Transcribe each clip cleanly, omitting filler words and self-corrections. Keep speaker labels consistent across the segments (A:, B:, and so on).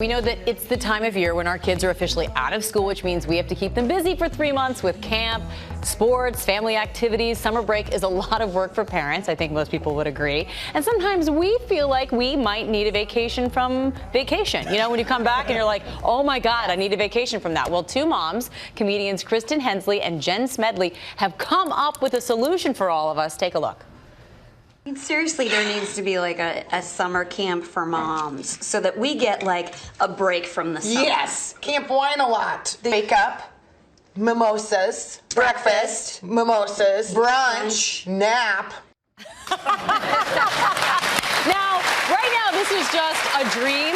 A: We know that it's the time of year when our kids are officially out of school, which means we have to keep them busy for 3 months with camp, sports, family activities. Summer break is a lot of work for parents. I think most people would agree. And sometimes we feel like we might need a vacation from vacation. You know, when you come back and you're like, oh my God, I need a vacation from that. Well, two moms, comedians Kristen Hensley and Jen Smedley, have come up with a solution for all of us. Take a look.
B: Seriously, there needs to be like a summer camp for moms so that we get like a break from the summer.
C: Yes, Camp Wine a lot. They wake up, mimosas, breakfast, mimosas, brunch, nap.
A: Now, right now, this is just a dream.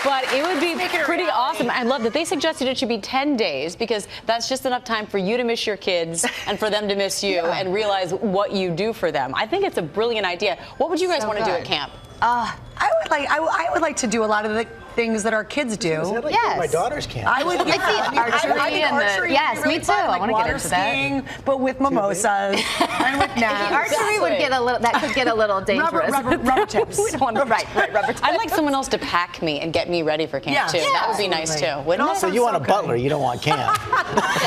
A: But it would be pretty awesome. I love that they suggested it should be 10 days because that's just enough time for you to miss your kids and for them to miss you and realize what you do for them. I think it's a brilliant idea. What would you guys want to do at camp?
D: I would like to do a lot of the things that our kids do.
E: Yes. My daughter's camp.
D: I would. Archery.
F: Yes, me too. I want to get into
D: skiing, but with mimosas and with naps.
F: Archery would get a little. That could get a little dangerous.
D: Rubber tips.
A: We don't want to.
F: Right, rubber tips.
A: I'd like someone else to pack me and get me ready for camp too.
D: Yeah,
A: that would be nice too, wouldn't it?
E: So you want a butler? You don't want camp.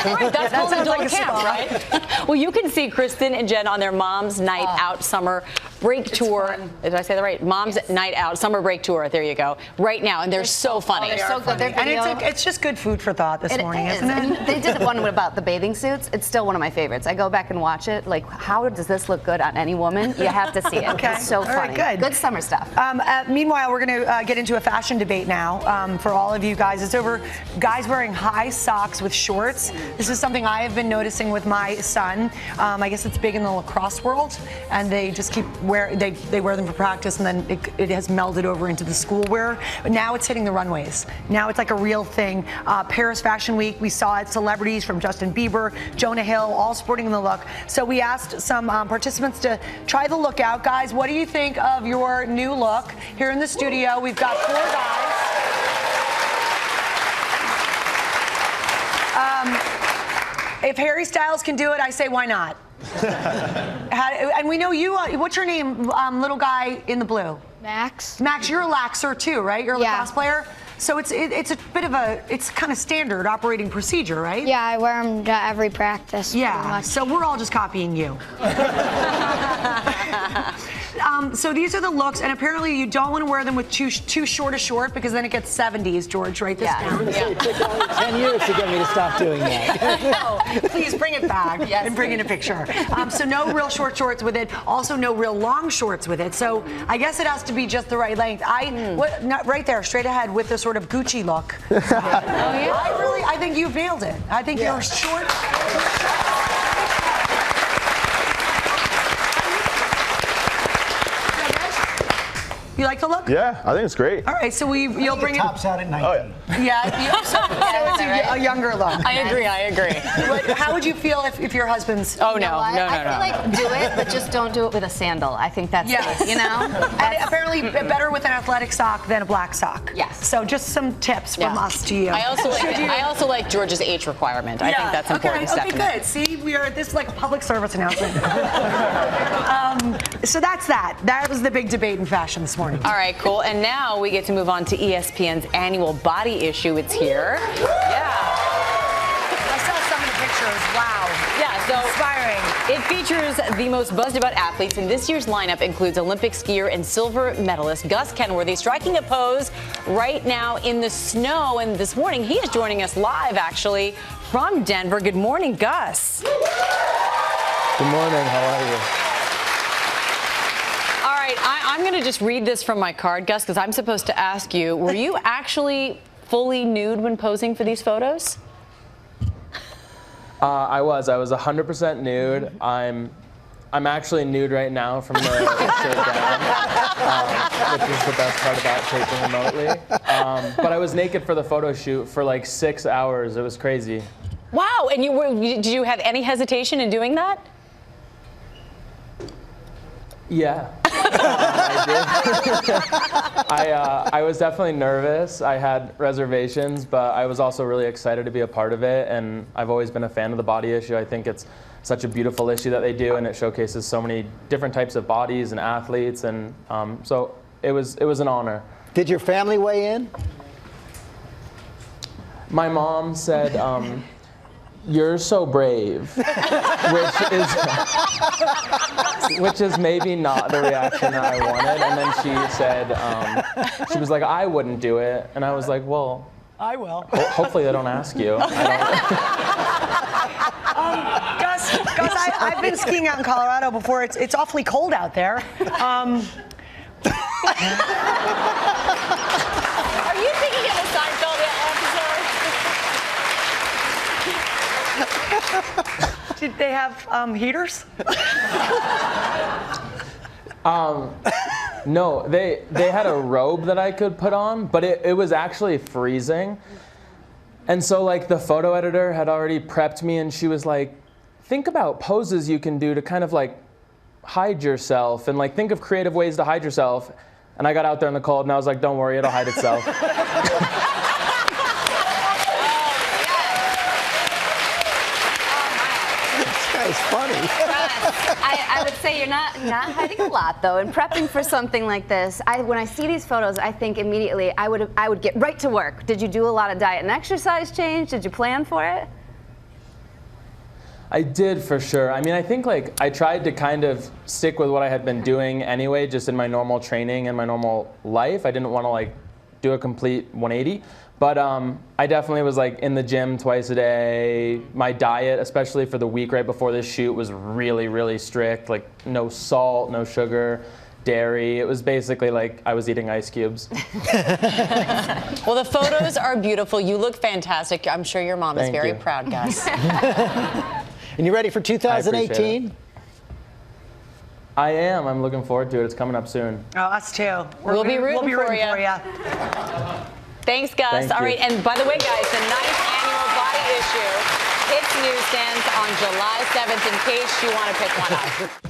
A: Right, that's called adult
D: like a
A: camp,
D: spa.
A: right? Well, you can see Kristen and Jen on their Mom's Night Out Summer Break Tour. Did I say that right? Mom's Night Out Summer Break Tour. There you go. Right now, and they're so funny.
F: They're so good. Their
D: And
F: video,
D: it's just good food for thought this morning, isn't it?
F: And they did one about the bathing suits. It's still one of my favorites. I go back and watch it. Like, how does this look good on any woman? You have to see it.
D: Okay.
F: It's so
D: All right,
F: funny.
D: good.
F: Summer stuff.
D: Meanwhile, we're going to get into a fashion debate now for all of you guys. It's over guys wearing high socks with shorts. This is something I have been noticing with my son. I guess it's big in the lacrosse world, and they just keep they wear them for practice, and then it has melded over into the school wear. But now it's hitting the runways. Now it's like a real thing. Paris Fashion Week, we saw it. Celebrities from Justin Bieber, Jonah Hill, all sporting the look. So we asked some participants to try the look out. Guys, what do you think of your new look? Here in the studio, we've got 4 guys. If Harry Styles can do it, I say why not? And we know you, what's your name, little guy in the blue?
G: Max.
D: Max, you're a laxer too, right? You're a lacrosse player? So it's a bit of it's kind of standard operating procedure, right?
G: Yeah, I wear them to every practice.
D: Yeah, so we're all just copying you. So these are the looks, and apparently you don't want to wear them with too short a short because then it gets 70s, George. Write this down.
E: It took only 10 years to get me to stop doing that.
D: No, please bring it back and bring in a picture. So no real short shorts with it. Also no real long shorts with it. So I guess it has to be just the right length. Right there, straight ahead with the sort of Gucci look. I think you've nailed it. I think you're short. You like the look?
H: Yeah, I think it's great.
D: All right, so you'll bring it.
E: Tops out at 19.
H: Oh, yeah.
D: So it's a younger look.
A: I agree.
D: How would you feel if your husband's?
A: Oh no,
F: I feel like do it, but just don't do it with a sandal. I think that's
D: Yes.
F: you know?
D: And apparently better with an athletic sock than a black sock.
F: Yes.
D: So just some tips from us to you.
A: I also like George's age requirement. I think that's important.
D: Okay, good. See, this is like a public service announcement. So that's that. That was the big debate in fashion this morning.
A: All right, cool. And now we get to move on to ESPN's annual body issue. It's here. Yeah.
D: I saw some of the pictures. Wow.
A: Yeah, so
D: Inspiring.
A: it features the most buzzed about athletes, and this year's lineup includes Olympic skier and silver medalist Gus Kenworthy striking a pose right now in the snow. And this morning, he is joining us live, actually, from Denver. Good morning, Gus.
H: Good morning. How are you?
A: All right, I'm going to just read this from my card, Gus, because I'm supposed to ask you, were you actually fully nude when posing for these photos?
I: I was 100% nude. I'm actually nude right now from the shirt down, which is the best part about taping remotely. But I was naked for the photo shoot for like 6 hours. It was crazy.
A: Wow, and did you have any hesitation in doing that?
I: Yeah. I was definitely nervous. I had reservations, but I was also really excited to be a part of it. And I've always been a fan of the body issue. I think it's such a beautiful issue that they do, and it showcases so many different types of bodies and athletes. And so it was an honor.
E: Did your family weigh in?
I: My mom said, "You're so brave," which is maybe not the reaction that I wanted. And then she said, she was like, "I wouldn't do it," and I was like, "Well,
D: I will.
I: hopefully they don't ask you."
D: Gus, I've been skiing out in Colorado before. It's awfully cold out there.
A: Are you thinking of the Seinfeld episode?
D: Did they have heaters?
I: No, they had a robe that I could put on, but it was actually freezing. And so like the photo editor had already prepped me, and she was like, think about poses you can do to kind of like hide yourself, and like think of creative ways to hide yourself. And I got out there in the cold and I was like, don't worry, it'll hide itself.
E: It's funny.
F: I would say you're not hiding a lot though. And prepping for something like this, when I see these photos, I think immediately I would get right to work. Did you do a lot of diet and exercise change? Did you plan for it?
I: I did, for sure. I mean, I think like I tried to kind of stick with what I had been doing anyway, just in my normal training and my normal life. I didn't want to like do a complete 180. But I definitely was like in the gym twice a day. My diet, especially for the week right before this shoot, was really, really strict. Like no salt, no sugar, dairy. It was basically like I was eating ice cubes.
A: Well, the photos are beautiful. You look fantastic. I'm sure your mom is
I: Thank
A: very
I: you.
A: proud, Gus.
E: And you ready for 2018?
I: I am. I'm looking forward to it. It's coming up soon.
D: Oh, us too.
A: We'll be rooting for
D: for
A: ya. Thanks, Gus.
I: Thank
A: All
I: you.
A: right, and by the way, guys, the 9th annual Body Issue hits newsstands on July 7th in case you want to pick one up.